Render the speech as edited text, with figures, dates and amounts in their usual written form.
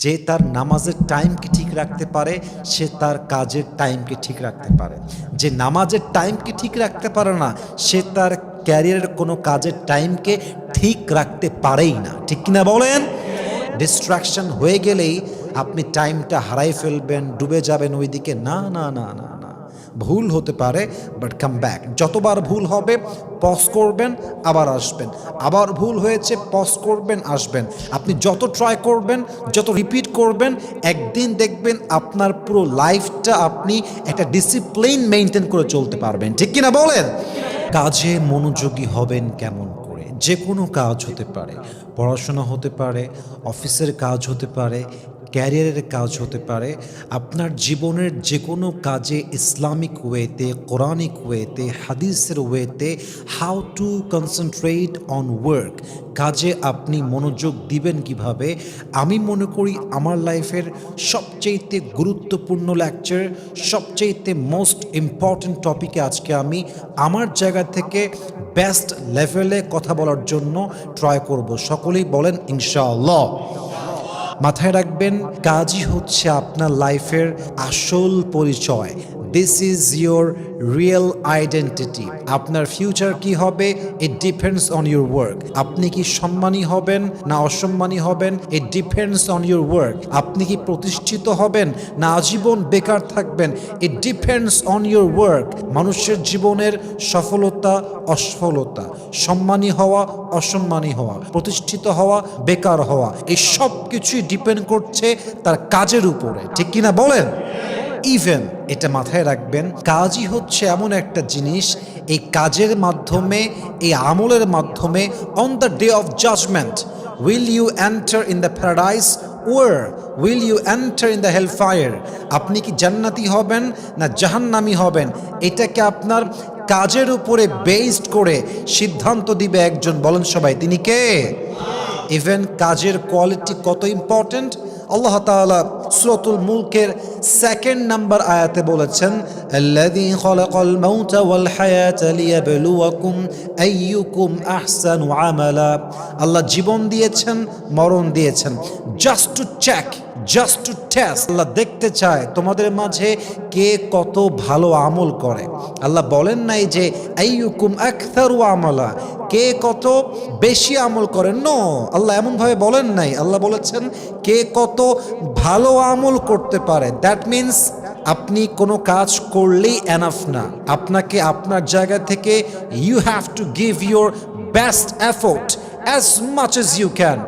যে তার নামাজের টাইমকে ঠিক রাখতে পারে সে তার কাজের টাইমকে ঠিক রাখতে পারে। যে নামাজের টাইমকে ঠিক রাখতে পারে না সে তার ক্যারিয়ারের কোনো কাজের টাইমকে ঠিক রাখতে পারেই না। ঠিক কিনা বলেন? ডিস্ট্রাকশন হয়ে গেলেই আপনি টাইমটা হারাই ফেলবেন, ডুবে যাবেন ওইদিকে। না না না না না, ভুল হতে পারে বাট কাম ব্যাক। যতবার ভুল হবে পজ করবেন, আবার আসবেন। আবার ভুল হয়েছে, পজ করবেন, আসবেন। আপনি যত ট্রাই করবেন, যত রিপিট করবেন, একদিন দেখবেন আপনার পুরো লাইফটা আপনি একটা ডিসিপ্লিন মেনটেন করে চলতে পারবেন। ঠিক কিনা বলেন? কাজে মনোযোগী হবেন কেমন করে? যে কোনো কাজ হতে পারে, পড়াশোনা হতে পারে, অফিসের কাজ হতে পারে, ক্যারিয়ারের কাজ হতে পারে। আপনার জীবনের যে কোনো কাজে ইসলামিক ওয়েতে, কোরআনিক ওয়েতে, হাদিসের ওয়েতে how to concentrate on work, কাজে আপনি মনোযোগ দিবেন কিভাবে। আমি মনে করি আমার লাইফের সবচেয়েতে গুরুত্বপূর্ণ লেকচার, সবচেয়েতে মোস্ট ইম্পর্ট্যান্ট টপিকে আজকে আমি আমার জায়গা থেকে বেস্ট লেভেলে কথা বলার জন্য ট্রাই করব। সকলেই বলেন ইনশাআল্লাহ। মাথায় রাখবেন, কাজই হচ্ছে আপনার লাইফের আসল পরিচয়। This is your real identity. আপনার ফিউচার কি হবে, it depends on your work. আপনি কি সম্মানী হবেন না অসম্মানী হবেন, it depends on your work. আপনি কি প্রতিষ্ঠিত হবেন না আজীবন বেকার থাকবেন, it depends on your work. মানুষের জীবনের সফলতা অসফলতা, সম্মানী হওয়া অসম্মানী হওয়া, প্রতিষ্ঠিত হওয়া বেকার হওয়া, এই সব কিছুই ডিপেন্ড করছে তার কাজের উপরে। ঠিক কিনা বলেন? ইভেন এটা মাথায় রাখবেন, কাজই হচ্ছে এমন একটা জিনিস, এই কাজের মাধ্যমে, এই আমলের মাধ্যমে on the day of judgement will you enter in the paradise or will you enter in the hell fire. আপনি কি জান্নাতি হবেন না জাহান্নামী হবেন, এটাকে আপনার কাজের উপরে বেসড করে সিদ্ধান্ত দিবে একজন। বলেন সবাই, তিনি কে? ইভেন কাজের কোয়ালিটি কত ইম্পর্টেন্ট, আল্লাহ তাআলা সূরাতুল মুলকের 2 নাম্বার আয়াতে বলেছেন, আল্লাযী খালাকাল মাউতা ওয়াল হায়াতা লিয়াবলুয়াকুম আইয়ুকুম আহসানু আমালা। আল্লাহ জীবন দিয়েছেন, মরণ দিয়েছেন, just to check, just to test. Allah দেখতে চায় তোমাদের মাঝে কে কত ভালো আমল করে। আল্লাহ বলেন নাই যে আইয়ুকুম আকসারু আমালা, কে কত বেশি আমল করে। নো, আল্লাহ এমনভাবে বলেন নাই। আল্লাহ বলেছেন কে কত ভালো আমল করতে পারে। দ্যাট মিনস আপনি কোনো কাজ করলেই এনাফ না, আপনাকে আপনার জায়গা থেকে you have to give your best effort as much as you can.